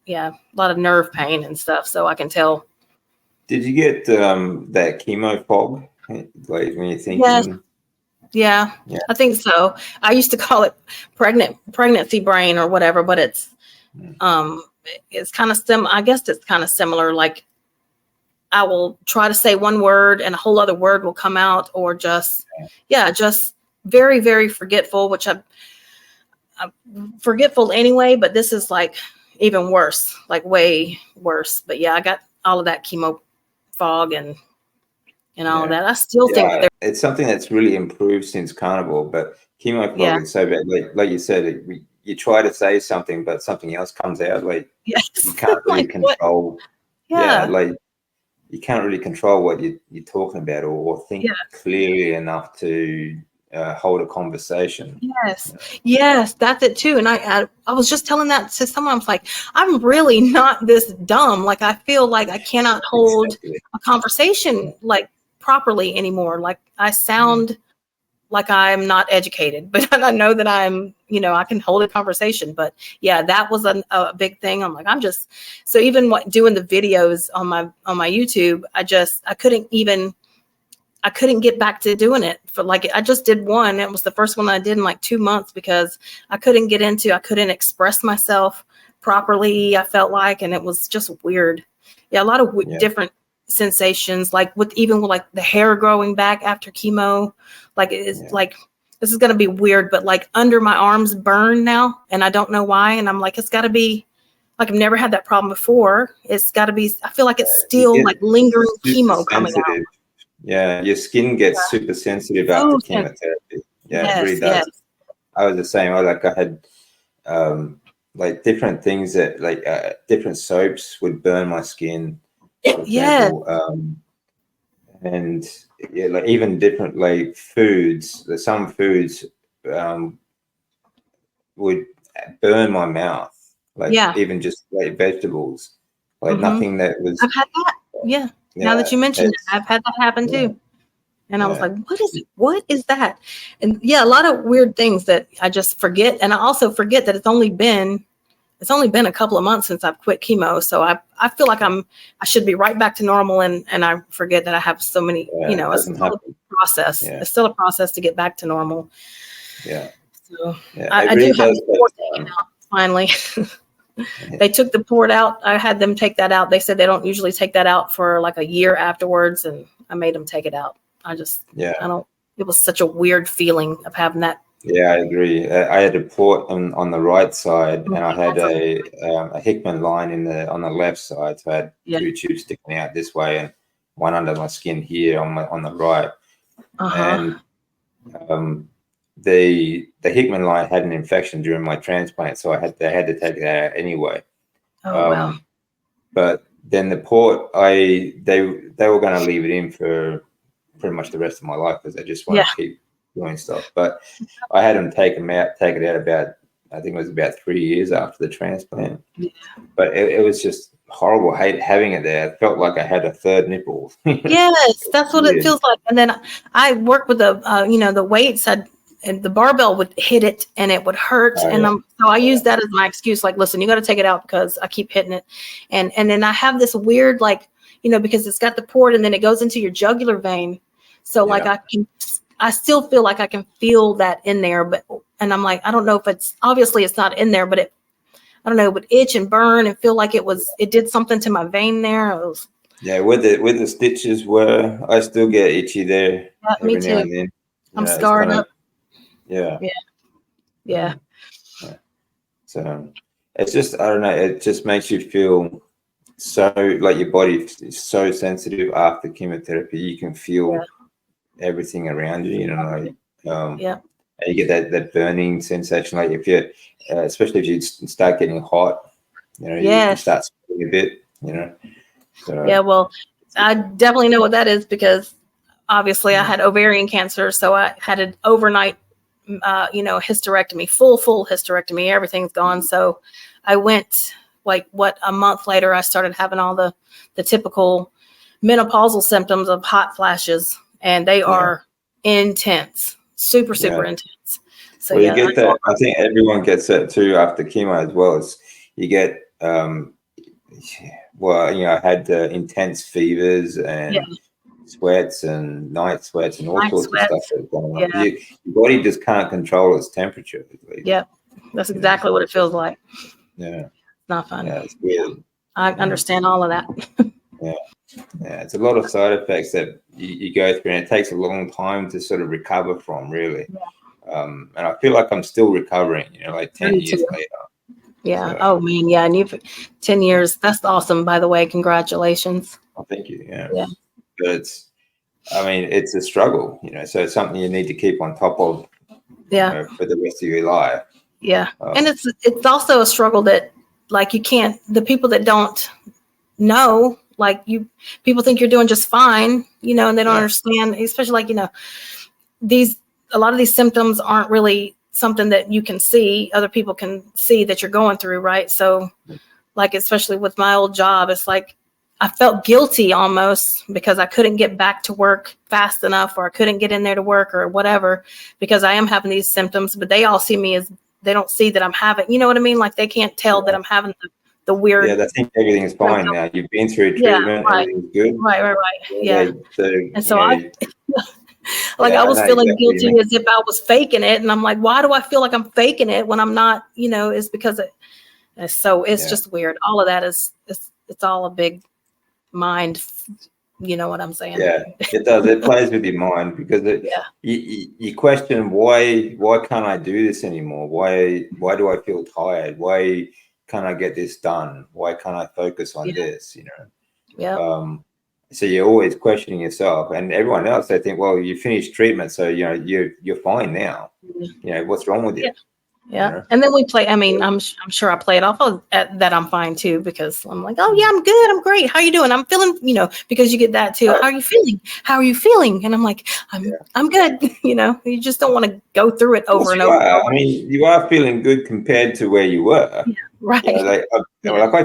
yeah, a lot of nerve pain and stuff. So I can tell. Did you get that chemo fog, like when you're Yes. thinking? Yeah, Yeah. I think so. I used to call it pregnancy brain or whatever, but it's kind of I guess it's kind of similar. Like I will try to say one word and a whole other word will come out, or just very, very forgetful, which I'm forgetful anyway, but this is like even worse, like way worse. But yeah, I got all of that chemo fog and all of that. I still think Yeah, it's something that's really improved since carnivore, but chemo fog is so bad. Like you said, you try to say something, but something else comes out. Like yes, you can't really like what? control. Yeah, like you can't really control what you're talking about or think clearly enough to hold a conversation. Yes, that's it too. And I was just telling that to someone. I was like, I'm really not this dumb. Like I feel like I cannot hold a conversation like properly anymore. Like I sound like I'm not educated, but I know that I'm, I can hold a conversation. But yeah, that was a big thing. I'm like, so even doing the videos on my YouTube, I couldn't get back to doing it for like, I just did one. It was the first one I did in like 2 months because I couldn't express myself properly. I felt like, and it was just weird. Yeah. A lot of different sensations, like with like the hair growing back after chemo, like it's like, this is going to be weird, but like under my arms burn now. And I don't know why. And I'm like, it's gotta be like, I've never had that problem before. It's gotta be, I feel like it's still like lingering chemo coming out. Yeah, your skin gets super sensitive after chemotherapy. Yeah, it really does. Yes. I was the same. I had like different things that like different soaps would burn my skin, for example. And like even different like foods. Some foods would burn my mouth. Like even just like vegetables, like nothing that was. I've had that. Yeah. Now that you mentioned it, I've had that happen too. And I was like, what is that? And yeah, a lot of weird things that I just forget. And I also forget that it's only been a couple of months since I've quit chemo. So I feel like I should be right back to normal. And I forget that I have so many, it's still a process. It's still a process to get back to normal. Yeah. So I do have the port taken out finally. They took the port out. I had them take that out. They said they don't usually take that out for like a year afterwards. And I made them take it out. It was such a weird feeling of having that. Yeah, I agree. I had a port on the right side, and I had a Hickman line on the left side. So I had two tubes sticking out this way, and one under my skin here on the right. And the Hickman line had an infection during my transplant, so they had to take it out anyway. Wow. But then the port, they were going to leave it in for pretty much the rest of my life because they just want to keep doing stuff. But I had them take it out about, I think it was about 3 years after the transplant. But it was just horrible. Hate having it there. I felt like I had a third nipple. Yes, that's what it Weird. feels like. And then I work with the, the weights. And the barbell would hit it and it would hurt. Oh, And yeah. so I use that as my excuse. Like, listen, you got to take it out because I keep hitting it. And then I have this weird, like, because it's got the port and then it goes into your jugular vein. So like I still feel like I can feel that in there, and I'm like, I don't know if obviously it's not in there, but I don't know, it would itch and burn and feel like it did something to my vein there. Yeah, where the stitches were, I still get itchy there me every too. now and then. I'm scarred up. Yeah. Yeah. So it's just, I don't know, it just makes you feel so like your body is so sensitive after chemotherapy. You can feel everything around you, and you get that burning sensation. Like if you, especially if you start getting hot, you start sweating a bit, So, yeah, well, I definitely know what that is because obviously I had ovarian cancer, so I had an overnight, hysterectomy, full hysterectomy. Everything's gone. So I went a month later, I started having all the typical menopausal symptoms of hot flashes, and they are intense, super intense. So well, you get that. I think everyone gets that too after chemo as well. As you get, I had intense fevers and sweats and night sweats and all sorts of stuff that's going on. Your body just can't control its temperature. Yeah, that's exactly what it feels like. Yeah, it's not fun. Yeah, it's weird. I understand all of that. Yeah, it's a lot of side effects that you go through, and it takes a long time to sort of recover from, really. And I feel like I'm still recovering, like 10 years later. Yeah. So, oh man. Yeah. And you've 10 years. That's awesome. By the way, congratulations. Oh, thank you. Yeah. But it's a struggle, so it's something you need to keep on top of, for the rest of your life. Yeah. And it's also a struggle that like the people that don't know, like people think you're doing just fine, and they don't understand, especially like, a lot of these symptoms aren't really something that you can see. Other people can see that you're going through, right? So like, especially with my old job, it's like I felt guilty almost because I couldn't get back to work fast enough, or I couldn't get in there to work or whatever, because I am having these symptoms, but they all see me as, they don't see that I'm having, you know what I mean? Like they can't tell that I'm having the weird. Yeah, I think everything's fine now. You've been through treatment, everything's good. Right. Yeah. And so I was feeling exactly guilty as if I was faking it. And I'm like, why do I feel like I'm faking it when I'm not, it's because it's just weird. All of that it's all a big mind. You know what I'm saying? Yeah, it does. It plays with your mind because you question why can't I do this anymore? Why do I feel tired? Why can't I get this done? Why can't I focus on this? Yeah. So you're always questioning yourself, and everyone else. They think, well, you finished treatment, so you're fine now. What's wrong with you? Yeah. And then we play. I mean, I'm sure I play it off that I'm fine too, because I'm like, oh yeah, I'm good, I'm great. How are you doing? I'm feeling, because you get that too. How are you feeling? How are you feeling? And I'm like, I'm good. You just don't want to go through it over and over. I mean, you are feeling good compared to where you were. Yeah, right. I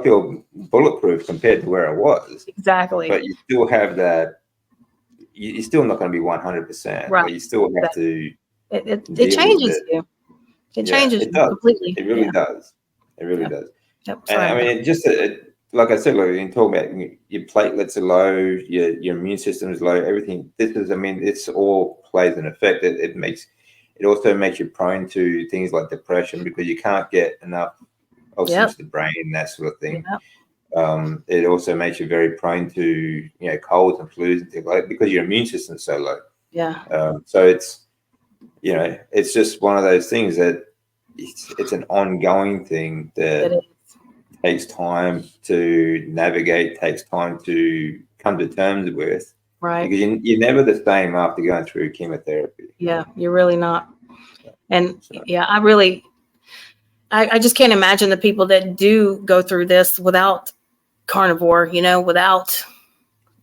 feel bulletproof compared to where I was. Exactly. But you still have that. You're still not going to be 100%. Right. But you still have to. It changes you. It changes it does. completely. It really does. It really does. Yep. And I mean, like I said, you can talk about your platelets are low, your immune system is low, everything. It's all plays an effect. It also makes you prone to things like depression because you can't get enough oxygen to the brain, that sort of thing. Yep. It also makes you very prone to colds and flus and things like that because your immune system is so low. Yeah. So it's just one of those things that it's an ongoing thing that takes time to navigate, takes time to come to terms with. Right. Because you're never the same after going through chemotherapy. Yeah, you're really not. And I just can't imagine the people that do go through this without carnivore, without.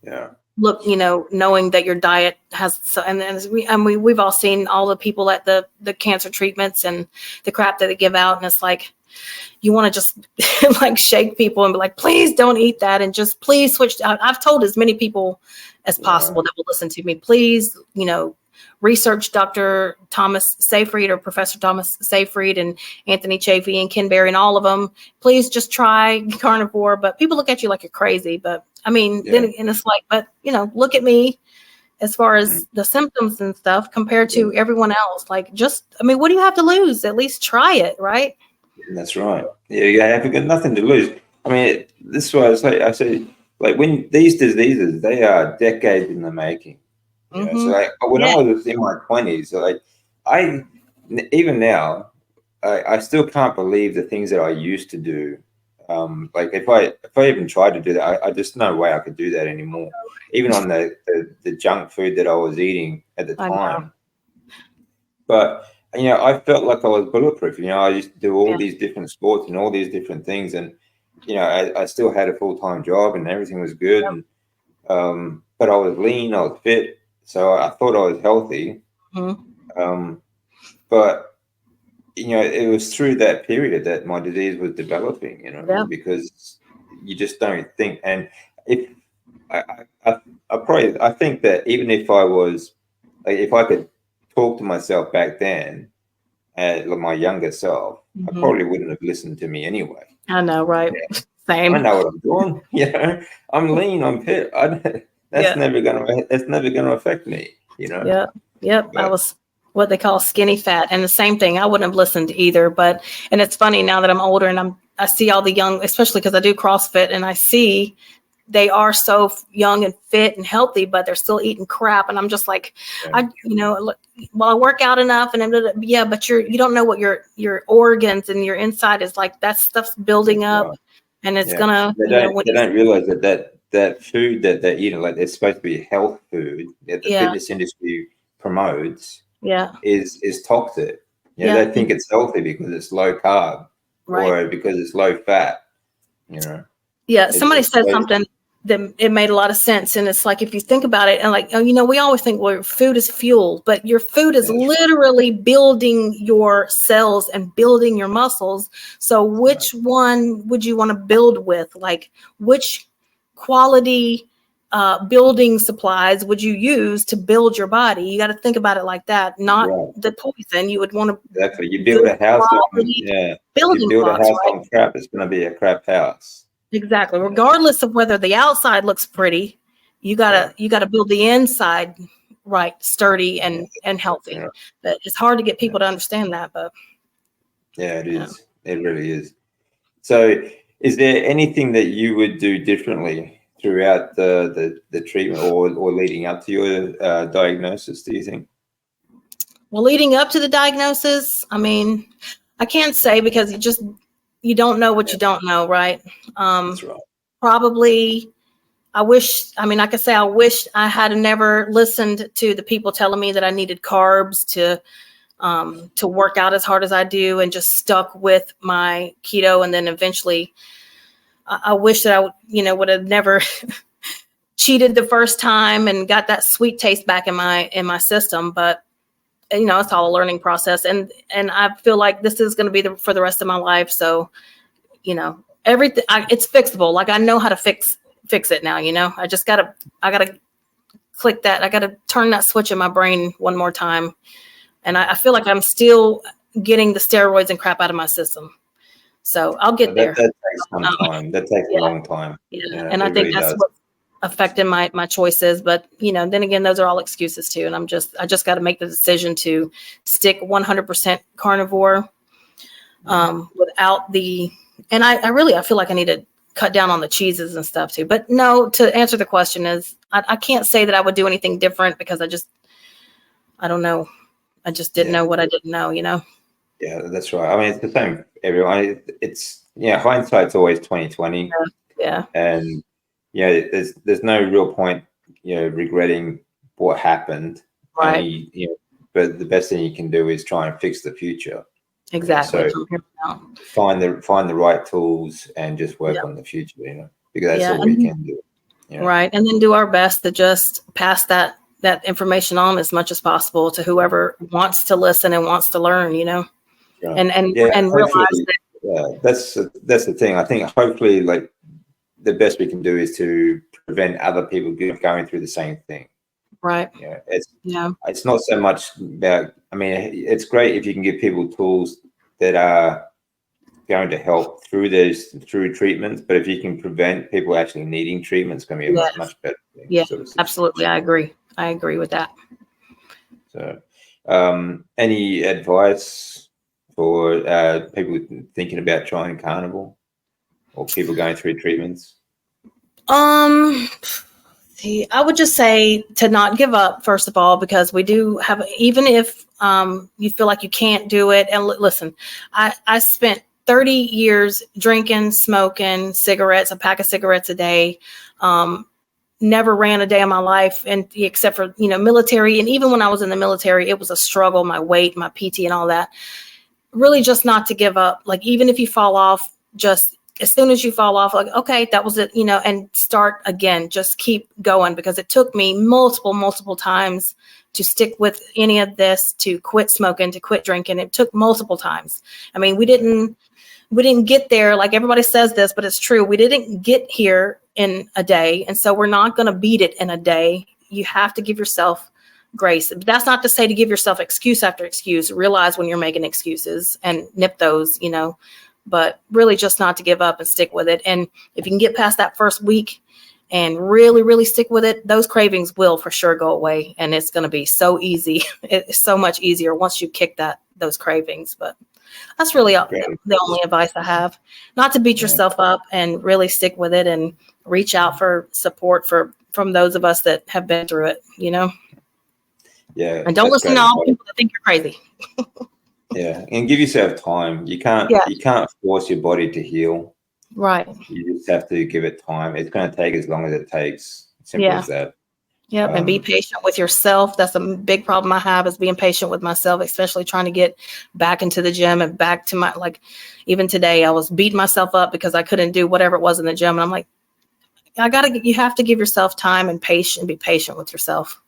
Yeah. look, knowing that your diet has, we've all seen all the people at the cancer treatments and the crap that they give out. And it's like, you want to just like shake people and be like, please don't eat that. And just please switch. I've told as many people as possible that will listen to me, please, research Dr. Thomas Seyfried or Professor Thomas Seyfried and Anthony Chafee and Ken Berry and all of them. Please just try carnivore. But people look at you like you're crazy. But I mean, then and it's like, but look at me as far as the symptoms and stuff compared to everyone else. Like, what do you have to lose? At least try it, right? That's right. Yeah, you have got nothing to lose. I mean, this is why I say, like, when these diseases, they are decades in the making. So like when I was in my 20s, like even now, I still can't believe the things that I used to do. Like if I even tried to do that, I just no way I could do that anymore. Even on the junk food that I was eating at the time. But I felt like I was bulletproof. I used to do all these different sports and all these different things, and I still had a full-time job and everything was good. And but I was lean, I was fit. So I thought I was healthy, but it was through that period that my disease was developing. Because you just don't think. And if I think that even if I was, like, if I could talk to myself back then, like my younger self, I probably wouldn't have listened to me anyway. I know, right? Yeah. Same. I know what I'm doing. I'm lean, I'm fit. That's never gonna affect me. Yep. But I was what they call skinny fat, and the same thing. I wouldn't have listened either. And it's funny now that I'm older and I see all the young, especially because I do CrossFit, and I see they are so young and fit and healthy, but they're still eating crap. And I'm just like, I work out enough, and but you don't know what your organs and your inside is like. That stuff's building up, and it's gonna. They don't realize that food that they're eating, like, it's supposed to be health food that the fitness industry promotes, is toxic. They think it's healthy because it's low carb, or because it's low fat. Somebody said something that it made a lot of sense, and it's like, if you think about it, and like, we always think, well, food is fuel, but your food is literally building your cells and building your muscles. So which one would you want to build with? Like, which quality building supplies would you use to build your body? You got to think about it like that, not the poison. You would want to you build a house on building blocks, on crap, it's going to be a crap house. Exactly. Regardless of whether the outside looks pretty, you gotta build the inside right, sturdy and healthy. But it's hard to get people to understand that. But it is. It really is. So, is there anything that you would do differently throughout the treatment or leading up to your diagnosis? Do you think? Well, leading up to the diagnosis, I mean, I can't say, because you don't know what you don't know, right? That's right. Probably, I wish I had never listened to the people telling me that I needed carbs to work out as hard as I do, and just stuck with my keto. And then eventually, I wish that I would have never cheated the first time and got that sweet taste back in my system. But it's all a learning process, and I feel like this is going to be for the rest of my life. So, everything, it's fixable. Like, I know how to fix it now. I gotta click that. I gotta turn that switch in my brain one more time, and I feel like I'm still getting the steroids and crap out of my system. So I'll get there. That takes some time. That takes a long time. Yeah, and I think that's what affecting my choices. But then again, those are all excuses too, and I just got to make the decision to stick 100% carnivore without and I feel like I need to cut down on the cheeses and stuff too. But no, to answer the question is, I can't say that I would do anything different, because I don't know. I just didn't know what I didn't know, Yeah, that's right. I mean, it's the same. Everyone, it's hindsight's always 20/20. Yeah. And there's no real point, regretting what happened. Right. But the best thing you can do is try and fix the future. Exactly. So find the right tools and just work on the future, because that's all we can do. Right. And then do our best to just pass that information on as much as possible to whoever wants to listen and wants to learn, and realize that. That's the thing. I think hopefully, like, the best we can do is to prevent other people going through the same thing. Right. It's not so much about, I mean, it's great if you can give people tools that are going to help through treatments, but if you can prevent people actually needing treatment, it's going to be a much better thing. Yeah, absolutely. I agree with that. So any advice for people thinking about trying carnivore or people going through treatments? I would just say to not give up, first of all, because we do have, even if you feel like you can't do it. And listen, I spent 30 years drinking, smoking cigarettes, a pack of cigarettes a day. Never ran a day in my life, and except for, military. And even when I was in the military, it was a struggle, my weight, my PT and all that. Really just not to give up. Like, even if you fall off, just as soon as you fall off, like, okay, that was it, and start again. Just keep going, because it took me multiple times to stick with any of this, to quit smoking, to quit drinking. It took multiple times. I mean, we didn't get there. Like, everybody says this, but it's true. We didn't get here in a day. And so we're not going to beat it in a day. You have to give yourself grace. That's not to say to give yourself excuse after excuse. Realize when you're making excuses and nip those, but really just not to give up and stick with it. And if you can get past that first week and really stick with it, those cravings will for sure go away. And it's going to be so easy. It's so much easier once you kick those cravings. But that's really the only advice I have. Not to beat yourself up, and really stick with it and reach out for support from those of us that have been through it, Yeah. And don't listen to all people that think you're crazy. Yeah. And give yourself time. You can't force your body to heal. Right. You just have to give it time. It's going to take as long as it takes. Simple as that. Yep. And be patient with yourself. That's a big problem I have, is being patient with myself, especially trying to get back into the gym and back to my, like, even today I was beating myself up because I couldn't do whatever it was in the gym. And I'm like, you have to give yourself time and be patient with yourself.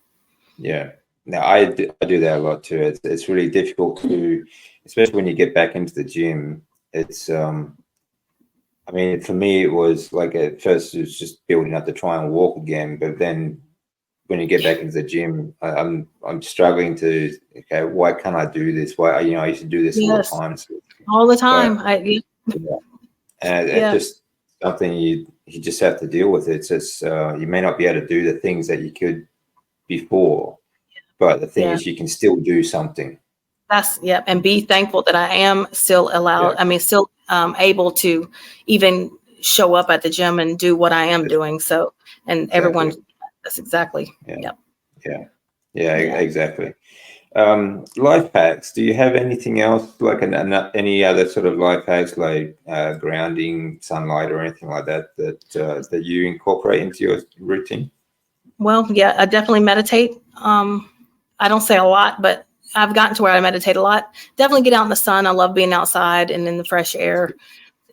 Yeah. No, I do that a lot too. It's really difficult to, especially when you get back into the gym. It's, I mean, for me, it was like, at first it was just building up to try and walk again. But then when you get back into the gym, I'm struggling to, okay, why can't I do this? Why, I used to do this all the time. All the time. And it's just something you just have to deal with. It's just, you may not be able to do the things that you could before, but the thing is, you can still do something. And be thankful that I am still allowed. I mean, still able to even show up at the gym and do what I am doing. So, and everyone, that's exactly. Exactly. Life hacks. Do you have anything else, like any other sort of life hacks, like grounding, sunlight, or anything like that that you incorporate into your routine? Well, I definitely meditate. I don't say a lot, but I've gotten to where I meditate a lot. Definitely get out in the sun. I love being outside and in the fresh air.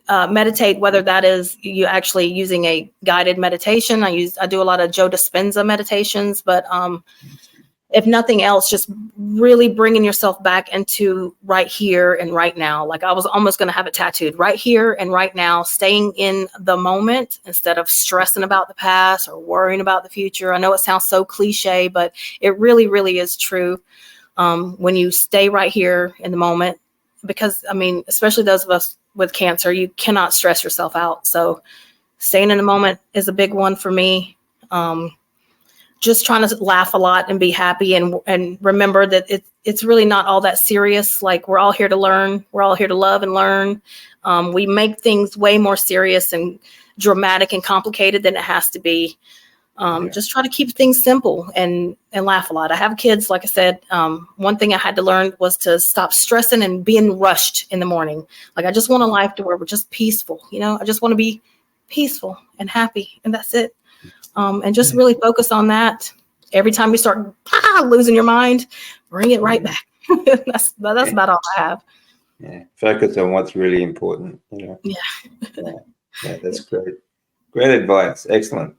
Meditate, whether that is you actually using a guided meditation. I do a lot of Joe Dispenza meditations, but if nothing else, just really bringing yourself back into right here and right now. Like, I was almost going to have it tattooed, right here and right now, staying in the moment instead of stressing about the past or worrying about the future. I know it sounds so cliche, but it really is true. When you stay right here in the moment, because I mean, especially those of us with cancer, you cannot stress yourself out. So staying in the moment is a big one for me. Just trying to laugh a lot and be happy, and remember that it's really not all that serious. Like, we're all here to learn. We're all here to love and learn. We make things way more serious and dramatic and complicated than it has to be. Just try to keep things simple and laugh a lot. I have kids, like I said. One thing I had to learn was to stop stressing and being rushed in the morning. Like, I just want a life to where we're just peaceful. I just want to be peaceful and happy, and that's it. And just really focus on that. Every time you start losing your mind, bring it right back. That's about all I have. Yeah, focus on what's really important. Yeah, that's great. Great advice. Excellent.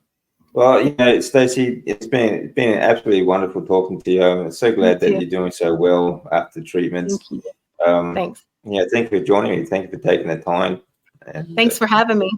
Well, Stacey, it's been absolutely wonderful talking to you. I'm so glad that you're doing so well after treatments. Thank you. Thanks. Yeah, thank you for joining me. Thank you for taking the time. And Thanks for having me.